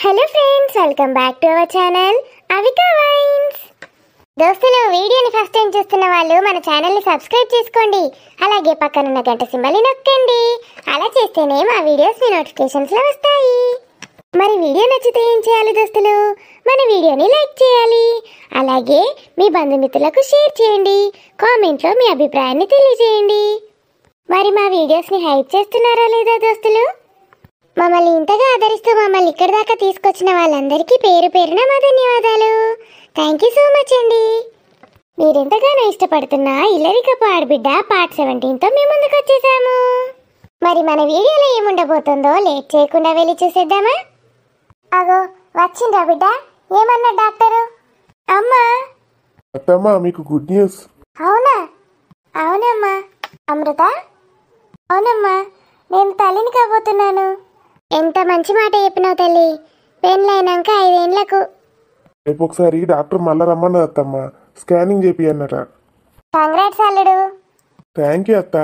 Hello friends, welcome back to our channel Avika wines. దోస్తులు, వీడియోని first time చూస్తున్న వాళ్ళు మన ఛానల్ని సబ్స్క్రైబ్ చేసుకోండి. అలాగే పక్కనున్న గంట సింబల్ని నొక్కండి. అలా చేస్తేనే మా వీడియోస్ మీ నోటిఫికేషన్స్లో వస్తాయి. మరి వీడియో నచ్చితే ఏం చేయాలి దోస్తులు? మన వీడియోని లైక్ చేయాలి. అలాగే మీ బంధుమిత్రులకు షేర్ చేయండి. కామెంట్లో మీ అభిప్రాయాన్ని తెలియజేయండి. మరి మా వీడియోస్ని హైప్ చేస్తున్నారా లేదా దోస్తులు? మమ్మల్ని ఇంతగా ఆదరిస్తూ మమ్మల్ని ఇక్కడి దాకా తీసుకొచ్చిన వాళ్ళందరికీ పేరు పేరున మా ధన్యవాదాలు. థ్యాంక్ యూ సో మచ్ అండి. మీరెంతగానో ఇష్టపడుతున్న ఇల్లరికపు ఆడబిడ్డ పార్ట్ 17తో మేము ముందుకు వచ్చేసాము. మరి మన వీడియోలో ఏముండబోతుందో లేట్ చేయకుండా వెళ్ళి చూసేద్దామా? అగో వచ్చిండ్రా బిడ్డ. ఏమన్నా డాక్టరు? అమ్మా అత్తమ్మా, మీకు గుడ్ న్యూస్. అవునా? అవునమ్మా. అమృత? అవునమ్మా, నేను తల్లిని కాబోతున్నాను. ఎంత మంచి మాట చెప్పినావు తల్లి. పెళ్ళైనాక 5 ఏళ్లకు. రేపు ఒకసారి డాక్టర్ మళ్ళా రమ్మన్నది అత్తమ్మా, స్కానింగ్ చేపి అన్నట. కంగ్రాట్స్ అల్లుడు. థ్యాంక్ యూ అత్త.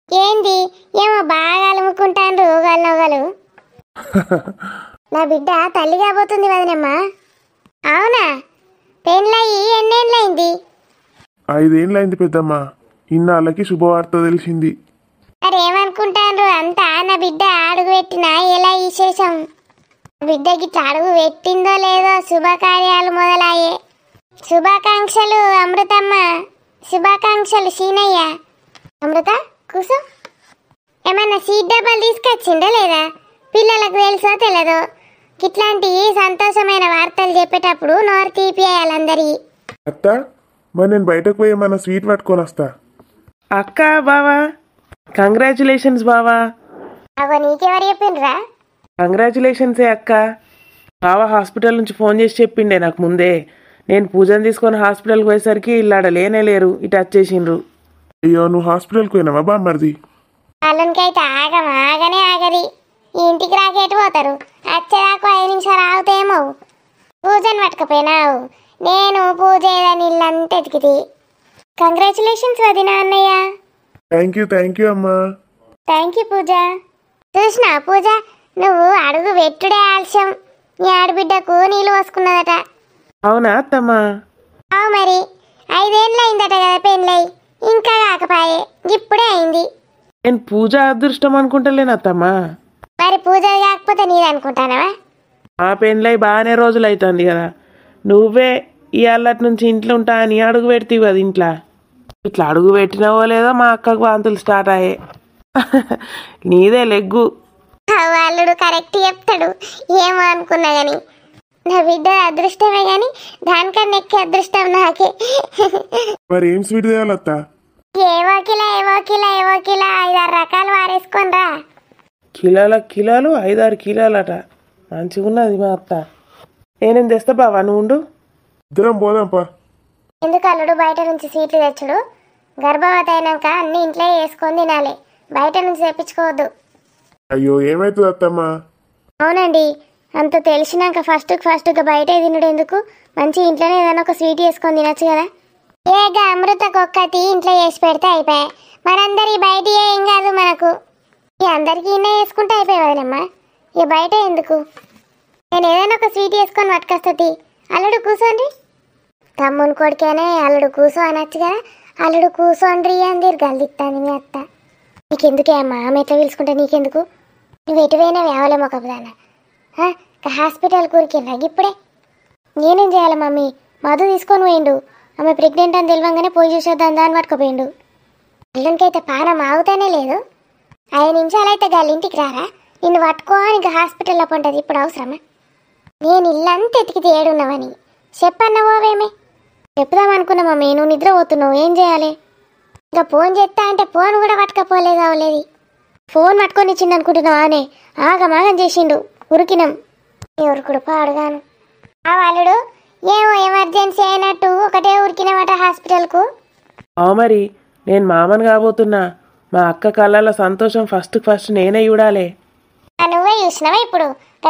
ఏంది ఏమో బాగా అలుముకుంటాను రోగాలు నొగలు. నా బిడ్డ తల్లి కాబోతుంది వదినమ్మా. అవునా? పెళ్ళయి ఎన్నేళ్ళైంది? 5 ఏళ్ళైంది పెద్దమ్మా. ఇన్నాళ్ళకి శుభవార్త తెలిసింది. మరేమనుకుంటాను అంతా నా బిడ్డ అడుగు పెట్టినా ఎలా విశేషం? బిడ్డ గిట్లా అడుగు పెట్టిందో లేదో శుభకార్యాలు మొదలయ్యే. శుభాకాంక్షలు అమృతమ్మ. శుభాకాంక్షలు సీనయ్య. అమృత కూసో. ఏమన్నా సీట్ డబ్బాలు తీసుకొచ్చిండో లేదా? పిల్లలకు తెలుసో తెలియదో ఇట్లాంటి సంతోషమైన వార్తలు చెప్పేటప్పుడు నోరు తీపియాలందరి. అత్త, మరి నేను బయటకు పోయి మన స్వీట్ పట్టుకొని వస్తా. అక్క, బావా, కంగ్రాచులేషన్స్ బావా. అగో నీకెవరు చెప్పిండ్రా? కంగ్రాచులేషన్సే అక్క. బావా హాస్పిటల్ నుంచి ఫోన్ చేసి చెప్పిండే నాకు ముందే. నేను పూజను తీసుకొని హాస్పిటల్కి పోయేసరికి ఇల్లాడ లేనే లేరు, ఇటు వచ్చేసిండ్రు. అయ్యో, నువ్వు హాస్పిటల్కి పోయినావా బామ్మర్ది? వాళ్ళకైతే ఆగనే ఆగది. ఈ ఇంటికి రాకేటి పోతారు. వచ్చేదాకా 5 నిమిషాలు ఆగుతాయేమో. పూజను పట్టుకపోయినావు. నేను పూజ ఏదని ఇల్లంతా ఎతికితి. కంగ్రాచులేషన్స్ వదినా అన్నయ్య. థ్యాంక్ యూ అమ్మా. థ్యాంక్ యూ పూజ. చూసినా పూజ, నువ్వు అడుగు వెట్టుడే ఆలస్యం. నీ ఆడబిడ్డకు నీళ్ళు పోసుకున్నదట. అవునా అత్తమ్మా? అవు మరి. 5 ఏళ్ళు అయిందట కదా పెళ్ళై. ఇంకా కాకపాయే, ఇప్పుడే అయింది. నేను పూజ అదృష్టం అనుకుంటలేను అత్తమ్మా. మరి పూజ కాకపోతే నీది అనుకుంటానవా? ఆ పెళ్ళై బాగానే రోజులు అవుతుంది కదా. నువ్వే ఇవాళ నుంచి ఇంట్లో ఉంటా అని అడుగు పెడతావు కదా ఇంట్లో. ఇట్లా అడుగు పెట్టినావో లేదో మా అక్కకు వాంతులు స్టార్ట్ అయ్యాయి. నీదే లెగ్గు. వాళ్ళుడు కరెక్ట్ చెప్తాడు. ఏమో అనుకున్నా గాని నా బిడ్డ అదృష్టమే గాని దానికన్నా ఎక్కే అదృష్టం నాకే. మరి ఏం స్వీట్ తేవాలత్త? ఏవో కిలో 5-6 రకాలు వారేసుకొని రా. కిలోలు 5-6 కిలోలట. మంచిగా ఉన్నది మా అత్త. నేనేం తెస్తా బావా, నువ్వు ఉండు. ఇద్దరం పోదాంపా. ఎందుకు అల్లుడు బయట నుంచి స్వీట్లు తెచ్చుడు? గర్భవతి అయినాక అన్ని ఇంట్లో వేసుకొని తినాలి, బయట నుంచి తెప్పించుకోవద్దు. అయ్యో, ఏమవుతుంది అత్తమ్మా? అవునండి, అంత తెలిసినాక ఫస్ట్గా బయట తినడు ఎందుకు? మంచి ఇంట్లోనే ఏదైనా ఒక స్వీట్ వేసుకొని తినచ్చు కదా. ఏగా అమృతకు ఒక్కటి ఇంట్లో వేసి పెడితే అయిపోయాయి. మనందరి బయట ఏం కాదు మనకు. ఇక అందరికీ ఇన్నే వేసుకుంటే అయిపోయాయి వదినమ్మా. ఇక బయట ఎందుకు? నేను ఏదైనా ఒక స్వీట్ వేసుకొని పట్టుకొస్తుంది. అల్లుడు కూర్చోండి. తమ్ముని కొడుకేనే అల్లుడు కూసో అనొచ్చు కదా. అల్లుడు కూసోండ్రి అని దీర్ఘాలు మీ అత్త. నీకెందుకే అమ్మా ఆమె ఎట్లా పిలుచుకుంటే నీకెందుకు? నువ్వు ఎటువైనా వేవలేమో కదానా. హాస్పిటల్ కూరికిండ్రా ఇప్పుడే. నేనేం చేయాలి మమ్మీ? మధు తీసుకొని పోయిండు. ఆమె ప్రెగ్నెంట్ అని తెలియంగానే పోయి చూసేద్దాం దాన్ని పట్టుకుపోయిండు. పిల్లలకైతే పానం ఆగుతానే లేదు. 5 నిమిషాలు అయితే గాలి ఇంటికి రారా? నిన్ను పట్టుకోని హాస్పిటల్లో పంటది. ఇప్పుడు అవసరమా? నేను ఇల్లంతా ఎతికితే ఏడున్నావని చెప్పన్నవోవేమే. చెప్పుదాం అనుకున్నా మమ్మీ, నువ్వు నిద్ర పోతున్నావు. ఏం చేయాలి? ఇంకా ఫోన్ చేస్తా అంటే ఫోన్ కూడా పట్టుకపోలేదు అవలేదు. ఫోన్ పట్టుకొని ఇచ్చిండు అనుకుంటున్నావు. ఆనే ఆగమాగం చేసిండు. ఉరికినాం. ఎవరుకుడు పాడుగాను. ఆ వాళ్ళుడు ఏమో ఎమర్జెన్సీ అయినట్టు ఒకటే ఉరికినామట హాస్పిటల్కు. మరి నేను మామని కాబోతున్నా. మా అక్క కళ్ళలో సంతోషం ఫస్ట్ నేనే చూడాలి. నువ్వే చూసినావా? ఇప్పుడు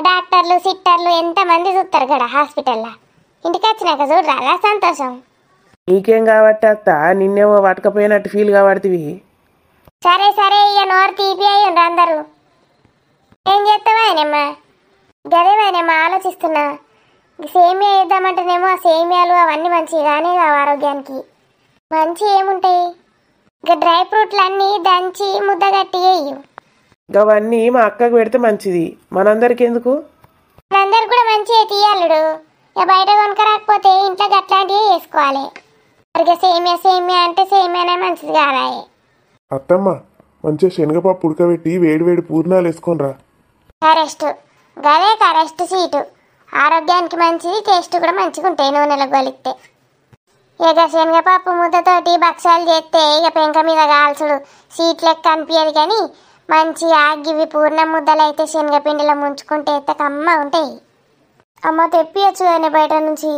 డాక్టర్లు సిట్టర్లు ఎంతమంది చూస్తారు కదా హాస్పిటల్లో. ఇంటికి వచ్చినాక చూడరా సంతోషం. నీకేం కాబట్టి అత్త, నిన్నేమో పట్టకపోయినట్టు ఫీల్ కాబడుతుంది. సరే ఇక నోరు తీపి అయ్యి అందరూ. ఏం చేస్తావా ఆయనమ్మా? గదేమో ఆలోచిస్తున్నా. సేమియా వేద్దామంటేనేమో ఆ సేమియాలు అవన్నీ మంచివి కానీ కావు ఆరోగ్యానికి. మంచి ఏముంటాయి? ఇక డ్రై ఫ్రూట్లు అన్నీ దంచి ముద్దగట్టి వేయు. అవన్నీ మా అక్కకు పెడితే మంచిది, మనందరికి ఎందుకు? అందరు కూడా మంచిగా తీయాలుడు. ఇక బయట కొనుక రాకపోతే ఇంట్లో అట్లాంటివి వేసుకోవాలి. ఇక సేమియా సేమియా అంటే సేమియానే మంచిది కాదాయే. అత్తమ్మ మంచిగా శనగపప్పు ఉడకబెట్టి వేడి వేడి పూర్ణాలు వేసుకొనిరా. కరెస్ట్, గదే కరెస్ట్ సీటు. ఆరోగ్యానికి మంచిది, టేస్ట్ కూడా మంచిగా ఉంటాయి నూనెలో గొలిస్తే. ఇక శనగపప్పు ముద్దతోటి భక్ష్యాలు చేస్తే ఇక పెంక మీద కాల్చుడు సీట్ లెక్క అనిపించదు. కానీ మంచిగా గివి పూర్ణం ముద్దలు అయితే శనగపిండిలో ముంచుకుంటే కమ్మ ఉంటాయి. అమ్మ తెప్పియచ్చు కానీ బయట నుంచి.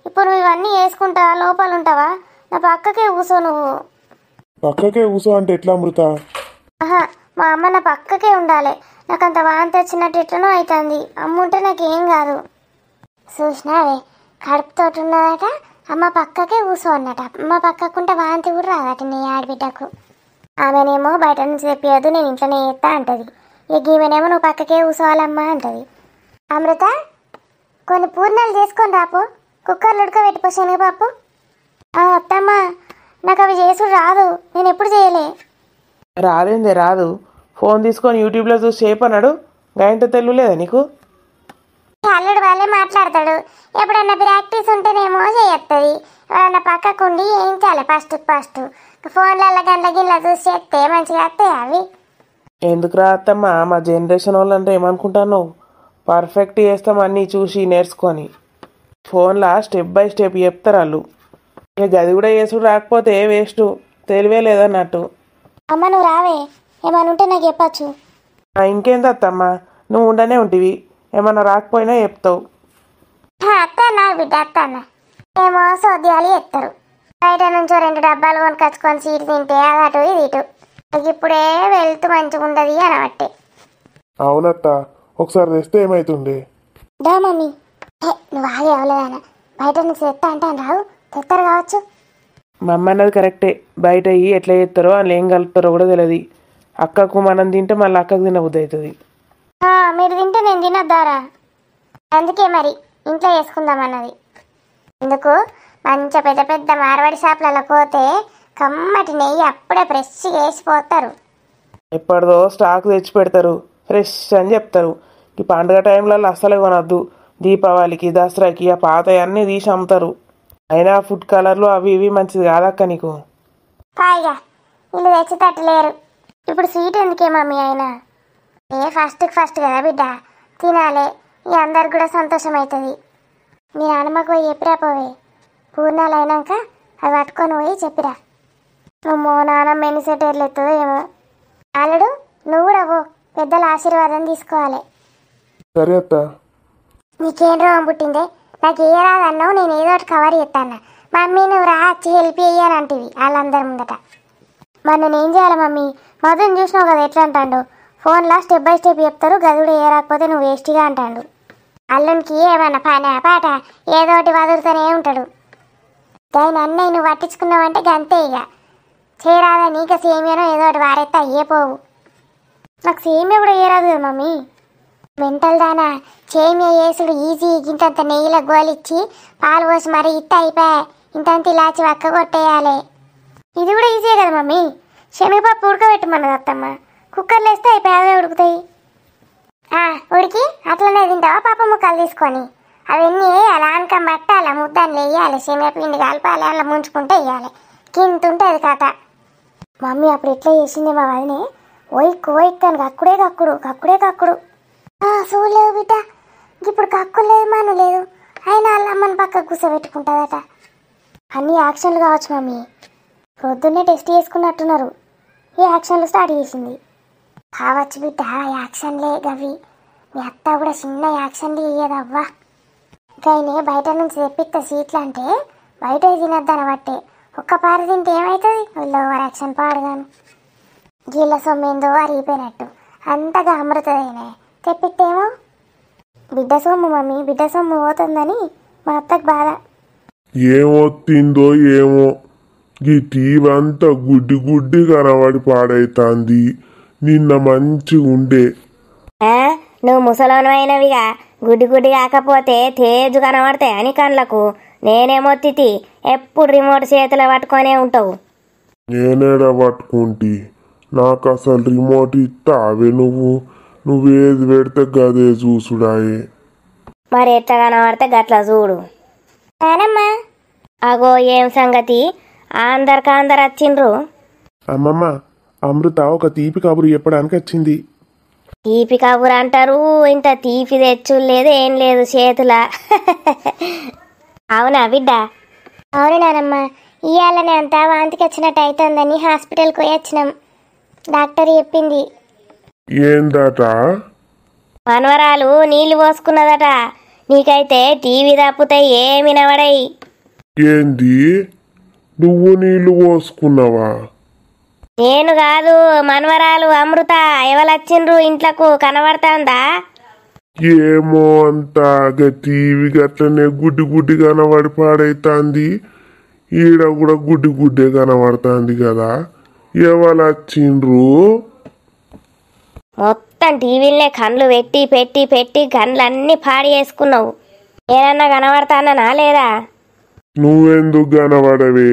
ఇప్పుడు నువ్వు ఇవన్నీ వేసుకుంటా లోపల ఉంటావా? నా పక్కకే కూసో నువ్వు. పక్కకే కూసో అంటే ఎట్లా అమృత? ఆహా, మా అమ్మ నా పక్కకే ఉండాలి. నాకు అంత వాంతి వచ్చినట్టు ఎట్లనో అవుతుంది. అమ్మ ఉంటే నాకేం కాదు. చూసినావే, కడుపుతోటి ఉన్నదట, అమ్మ పక్కకే కూసో అన్నట. అమ్మ పక్కకుంటే వాంతి కూడా రాదట నీ ఆడబిడ్డకు. ఆమెనేమో బయట నుంచి తెప్పియద్దు, నేను ఇంట్లోనే చేస్తా అంటది. ఇక ఈమెనేమో నువ్వు పక్కకే కూసోవాలమ్మా అంటది. అమృత, కొన్ని పూర్ణాలు చేసుకొని రాపో, కుక్కర్లు ఉడకబెట్టిపో శనగపప్పు. అత్తమ్మ, నాకు అవి చేసుడు రాదు, నేను ఎప్పుడు చేయలే. రాదేందే రాదు? ఫోన్ తీసుకొని యూట్యూబ్లో చూసి చేయపన్నాడు. గంట తెలుగులేదా నీకు? అల్లుడు వాళ్ళే మాట్లాడతాడు. ఎప్పుడన్నా ప్రాక్టీస్ ఉంటేనేమో చేయొస్తుంది. ఎవరన్నా పక్కకుండి వేయించాలి ఫస్ట్. ఫోన్లలో గంట గిన్నె చూసి చేస్తే మంచిగా వస్తాయి అవి. ఎందుకు రాత్తమ్మా, మా జనరేషన్ వాళ్ళు అంటే ఏమనుకుంటాను? పర్ఫెక్ట్ చేస్తాం అన్నీ చూసి నేర్చుకొని. ఫోన్లో స్టెప్ బై స్టెప్ చెప్తారు వాళ్ళు. ఇక గది కూడా చేసుడు రాకపోతే వేస్ట్, తెలివే లేదన్నట్టు. అమ్మ నువ్వు రావే, ఏమన్నా ఉంటే నాకు చెప్పచ్చు. ఇంకేం అత్తమ్మా, నువ్వు ఉండనే ఉంటివి, ఏమన్నా రాకపోయినా చెప్తావు. అత్త నాకు బిడ్డ అత్తన్న ఏమో సోద్యాలు ఎత్తారు. బయట నుంచో 2 డబ్బాలు కొనుకొచ్చుకొని సీటు తింటే అది అటు ఇది ఇటు. ఇప్పుడే వెళ్తూ మంచిగా ఉండదు అనబట్టే. అవునత్త, ఒకసారి తెస్తే ఏమైతుంది? దా మమ్మీ. నువ్వు ఆగే అవలేదానా, బయట నుంచి తెస్తా అంటాను రావు, తెస్తారు కావచ్చు. మా అమ్మ అన్నది కరెక్టే, బయట ఎట్లా చేస్తారో వాళ్ళు ఏం కలుపుతారో కూడా తెలియదు. అక్కకు మనం తింటే మళ్ళీ అక్కకు తినబుద్ధి అవుతుంది. మీరు తింటే నేను తినొద్దారా? అందుకే మరి ఇంట్లో చేసుకుందామన్నది. ఎందుకు మంచిగా పెద్ద పెద్ద మార్వాడి షాపులలో పోతే కమ్మటి నెయ్యి అప్పుడే ఫ్రెష్గా వేసిపోతారు. ఎప్పటిదో స్టాక్ తెచ్చి పెడతారు, ఫ్రెష్ అని చెప్తారు. ఈ పండుగ టైంలలో అస్సలే కొనద్దు. దీపావళికి, దసరాకి ఆ పాతయన్నీ తీసి అమ్ముతారు. అయినా ఫుడ్ కలర్లు అవి ఇవి మంచిది కాదక్క నీకు. పైగా వీళ్ళు తెచ్చి తట్టలేరు. ఇప్పుడు స్వీట్ ఎందుకే మమ్మీ అయినా? ఫస్ట్ కదా బిడ్డ, తినాలి. ఇక అందరికి కూడా సంతోషం అవుతుంది. మీ నాన్నమ్మకు పోయి చెప్పిరా పోవే, పూర్ణాలు అయినాక అవి పట్టుకొని పోయి చెప్పిరా. అమ్మో నాన్నమ్మ ఎన్ని సెటర్లు ఎత్తుందో ఏమో. అల్లుడు నువ్వు కూడా పో, పెద్దల ఆశీర్వాదం తీసుకోవాలి. సరే అత్త. నీకేం రోగం పుట్టిందే? నాకు ఏ రాదన్నావు, నేను ఏదో ఒకటి కవర్ చేస్తాను. మమ్మీ నువ్వు రా వచ్చి హెల్ప్ చెయ్యాలంటివి వాళ్ళందరి ముందట. మరి నేను ఏం చేయాలి మమ్మీ? మధుని చూసినావు కదా ఎట్లా అంటాడు. ఫోన్లో స్టెప్ బై స్టెప్ చెప్తారు, గదుడు ఏ రాకపోతే నువ్వు వేస్ట్గా అంటాడు. అల్లునికి ఏమన్నా పనా పాట ఏదో ఒకటి వదులుతూనే ఉంటాడు. దాని అన్నయ్య నువ్వు పట్టించుకున్నావంటే గంతే. ఇక చేయరాదా నీక సేమియానో ఏదో ఒకటి వారైతే అయ్యే పోవు. నాకు సేమియా కూడా ఏరాదు కదా మమ్మీ. మెంటల్ దానా, సేమియా వేసుడు ఈజీ. ఇంతంత నెయ్యిలో గోలిచ్చి పాలు పోసి మరి ఇత్త అయిపోయా, ఇంతంత ఇలాచి వక్క కొట్టేయాలి. ఇది కూడా ఈజీ కదా మమ్మీ. శనగపప్పు ఉడకబెట్టమన్నది అత్తమ్మ, కుక్కర్లో వేస్తే అయిపోయి అవే ఉడుకుతాయి. ఉడికి అట్లనే తింటావా పాప ముక్కలు తీసుకొని? అవన్నీ వేయాలి, ఆనక మట్టాలి, ముద్దాన్ని వేయాలి, శనగపిండి కలపాలి, అలా ముంచుకుంటే వేయాలి. కింతుంటే అది కథ. మమ్మీ అప్పుడు ఎట్లా చేసింది మా వదినే, ఓయిక్కు కక్కుడు. చూడలేవు బిడ్డ, ఇప్పుడు కక్కు లేదు మన లేదు, అయినా వాళ్ళ అమ్మని పక్క కూర్చోబెట్టుకుంటుందట. అన్ని యాక్షన్లు కావచ్చు మమ్మీ. పొద్దున్నే టెస్ట్ చేసుకున్నట్టున్నారు, ఈ యాక్షన్లు స్టార్ట్ చేసింది కావచ్చు బిడ్డ. యాక్షన్లే గవి. మీ అత్త కూడా చిన్న యాక్షన్లు ఇయ్యదవ్వా. గైనే బయట నుంచి తెప్పిస్తా సీట్లు అంటే బయట తినొద్దాన బట్టే. ఒక్క పారి తింటే ఏమవుతుంది? వీళ్ళు ఓవర్ యాక్షన్ పాడుగాను. గీళ్ళ సొమ్మేందో అరిగిపోయినట్టు అంతగా అమృతదైనా తెప్పిస్తేమో బిడ్డ సొమ్ము మమ్మీ, బిడ్డ సొమ్ము పోతుందని మా అత్తకు బాధ. ఏమో తిందో ఏమో, ఈ టీవీ అంతా గుడ్డి కనబడి పాడైతాంది. నిన్న మంచిగా ఉండే. నువ్వు ముసలోను అయినవిగా గుడ్డి గుడ్డి కాకపోతే తేజు కనబడతాయి అని కళ్ళకు. నేనేమో తితి ఎప్పుడు రిమోట్ చేతిలో పట్టుకొనే ఉంటావు. నేనేడ పట్టుకుంటి, నాకు అసలు రిమోట్ ఇస్తావే నువ్వేది పెడితే గదే చూసుడాయే. మరి ఎట్లా కనబడితే గట్లా చూడు. నానమ్మా అగో ఏం సంగతి, అందరు వచ్చిండ్రు. అమ్మమ్మ, అమృత ఒక తీపి కబురు చెప్పడానికి వచ్చింది. తీపి కబురు అంటారు, ఇంత తీపి తెచ్చు లేదు ఏం లేదు చేతుల. అవునా బిడ్డ? అవును నానమ్మ, ఇవాళనే అంతా వాంతికి వచ్చినట్టు అవుతుందని హాస్పిటల్కి పోయి వచ్చినాం. డాక్టర్ చెప్పింది. ఏందట? మనవరాలు నీళ్లు పోసుకున్నదట. నీకైతే టీవీ తప్పితే ఏమి నవడయి. ఏంది, నువ్వు నీళ్లు పోసుకున్నావా? నేను కాదు, మనవరాలు అమృత. ఎవరొచ్చిండ్రు ఇంట్లకు కనబడతాందా? ఏమో అంతా టీవీ గట్లనే గుడ్డి గుడ్డి కనబడి పాడైతాంది. ఈడ కూడా గుడ్డి గుడ్డే కనబడుతుంది కదా. ఎవరు వచ్చిండ్రు? మొత్తం టీవీలనే కళ్ళు పెట్టి పెట్టి పెట్టి కళ్ళన్నీ పాడి వేసుకున్నావు. నేనన్నా కనబడతానా లేదా? నువ్వెందుకు కనబడవే?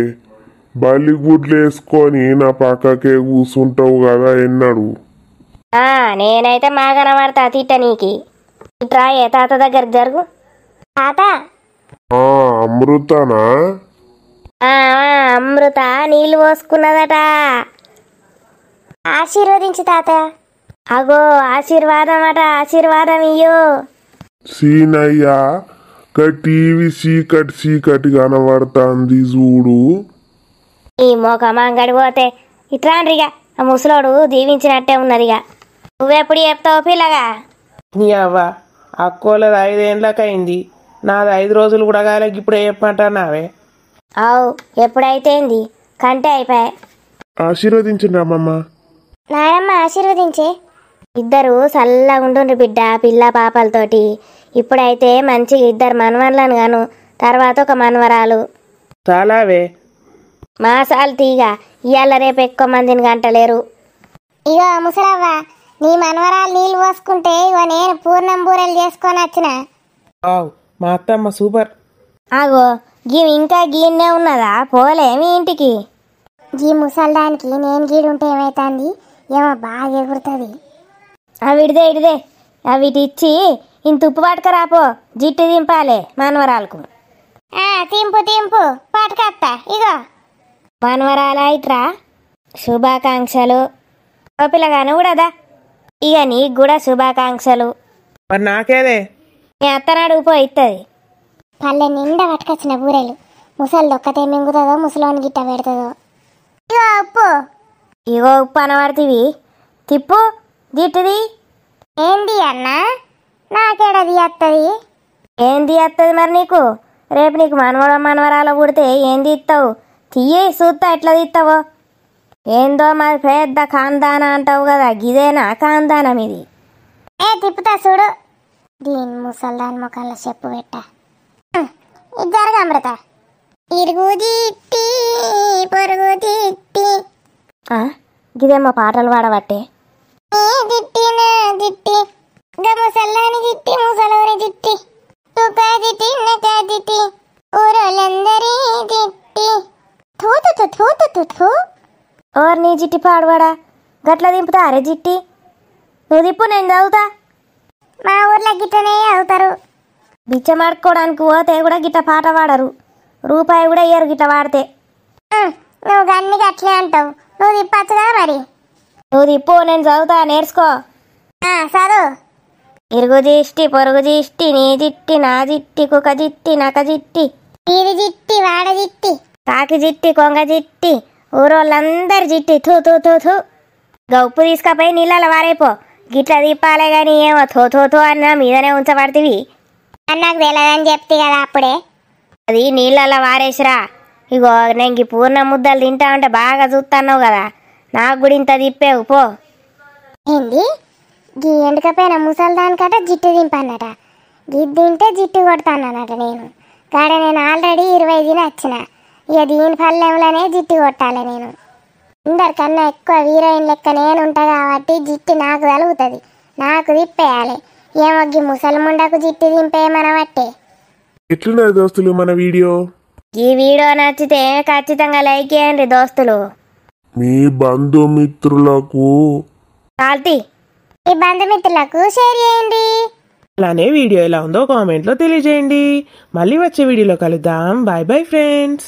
బల్లి గుడ్లు వేసుకొని నా పక్కకే కూర్చుంటావు కదా ఎన్నడు. నేనైతే మా కనబడతా తిట్ట నీకి. ఇట్రా ఏ తాత దగ్గరికి జరుగు. తాత అమృతనా? అమృత నీళ్లు పోసుకున్నదట. ఆశీర్వదించు తాత. అగో ఆశీర్వాదం అట, ఆశీర్వాదం ఇయ్యో. సీనయ్యా, టీవీ చీకటి కనబడుతుంది చూడు. ఈ మోకమాంగడి పోతే ఇట్రాండ్రిగా. ఆ ముసలోడు దీవించినట్టే ఉన్నదిగా. నువ్వెప్పుడు చెప్తావు పిల్లగా? నీ అవ్వ అక్కోలది 5 ఏండ్లకైంది, నాది 5 రోజులు కూడా కాలేకి ఇప్పుడు చెప్పమంటానావే? అవు ఎప్పుడైతేంది కంటే అయిపోయా. ఆశీర్వదించండి అమ్మమ్మ. నాయనమ్మ ఆశీర్వదించే. ఇద్దరు చల్లగా ఉంటుండ్రు బిడ్డ, పిల్ల పాపలతోటి. ఇప్పుడైతే మంచిగా 2 మనవన్లను గాను, తర్వాత ఒక మనవరాలు. చాలావే మాసాలు తీగ, ఇవాళ రేపు ఎక్కువ మందిని గంటలేరు. ఇగో ముసలవ్వ, నీ మనవరాలు నీళ్ళు పోసుకుంటే ఇగో నేను పూర్ణం బూరెలు చేసుకొని వచ్చిన. మా అత్తమ్మ సూపర్. ఆగో ఇంకా గీన్నే ఉన్నదా? పోలే మీ ఇంటికి? గీ ముసల్దానికి నేను గీడుంటే ఏమైతుంది? ఏమో బాగా ఎగురుతుంది. అవిడిదే ఇడిదే అవిటి ఇచ్చి ఇంత ఉప్పు పట్టుకరాపో, జిట్టు దింపాలే మనవరాలకు. తింపు తింపు పట్టుకత్తా. ఇగో మనవరాలు ఇట్రా, శుభాకాంక్షలు. ఓ పిల్లగాను కూడాదా, ఇక నీకు కూడా శుభాకాంక్షలు. మరి నాకేదే? మీ అత్తనాడు పో ఇస్తుంది. పల్లె నిండా పట్టుకొచ్చిన బూరెలు. ముసలి ఒక్కతే మింగుతుందో ముసలోని గిట్ట పెడుతుందో. ఇగో ఉప్పు. ఇగో ఉప్పు అనబడుతుంది. తిప్పు జిట్టుది. ఏంది అన్న? నాకేడది వస్తుంది. ఏంది వస్తుంది మరి నీకు? రేపు నీకు మనవరాలు పుడితే ఏంది ఇస్తావు? తీయి చూస్తా ఎట్లా తీస్తావో. ఏందో మరి పెద్ద ఖాందానా అంటావు కదా, గిదేనా ఖాందానం ఇది? తిప్పుతా చూడు. దీని ముసల్దాని ముఖంలో చెప్పు పెట్ట. ఇది జరగ అమృత. ఇరుగు జిట్టి పొరుగు జిట్టి. గిదేమో పాటలు పాడబట్టే. జిట్టిన జిట్టి గా ముసల్లాని జిట్టి ముసలోని జిట్టి తుక జిట్టి నక జిట్టి ఊరోళ్ళందరి జిట్టి. ఓర్ నీ జిట్టి పాడువాడా, గట్ల దింపుతా అరే జిట్టి. నువ్వు దిప్పు, నేను చదువుతా. మా ఊర్లో గిట్టనే అవుతారు. బిచ్చమాడుకోవడానికి పోతే కూడా గిట్ట పాట పాడరు, రూపాయి కూడా ఇయ్యరు గిట్ట పాడితే. నువ్వు గన్ని గట్లే అంటావు, నువ్వు తిప్పచ్చు కదా మరి. నువ్వు తిప్పు, నేను చదువుతా, నేర్చుకో. చదువు. ఇరుగు జిష్టి పొరుగు జిష్టి నీ జిట్టి నా జిట్టి కుక జిట్టి నక జిట్టి ఇది జిట్టి వాడ జిట్టి కాకి జిట్టి కొంగ జిట్టి ఊరోళ్ళందరి జిట్టి థూ థూ థూ థూ. ఉప్పు తీసుకపోయి నీళ్ళలో వారైపో. గిట్లా దీపాలే గాని ఏమో థో థో థో అన్న మీదనే ఉంచబడుతుంది. నాకు తెలియదని చెప్తే కదా అప్పుడే. అది నీళ్ళల్లో వారేసిరా. ఇగో నేను పూర్ణ ముద్దలు తింటా ఉంటే బాగా చూస్తున్నావు కదా, నాకు కూడా ఇంత తిప్పేవు పో. ఏంది గీ ఎండకపోయిన ముసల్దానికట జిట్టు దింపన్నట. గిది తింటే జిట్టు కొడతానట నేను. కాడ నేను ఆల్రెడీ 20 తిని వచ్చిన. ఇక దీని పల్లెంలోనే జిట్టు కొట్టాలి నేను. అందరికన్నా ఎక్కువ హీరోయిన్ లెక్క నేను ఉంటా కాబట్టి జిట్టు నాకు తలుగుతుంది, నాకు తిప్పేయాలి. ఏమొగ్గి ముసలిముండకు జిట్టి దింపే మనవట్టే. ఎట్లున్నది దోస్తులు మన వీడియో? ఈ వీడియో నచ్చితే ఖచ్చితంగా లైక్ చేయండి దోస్తులు. మీ బంధుమిత్రులకు కాల్తీ ఈ బంధుమిత్రులకు షేర్ చేయండి. అలానే వీడియో ఎలా ఉందో కామెంట్లో తెలియజేయండి. మళ్ళీ వచ్చే వీడియోలో కలుద్దాం. Bye bye friends.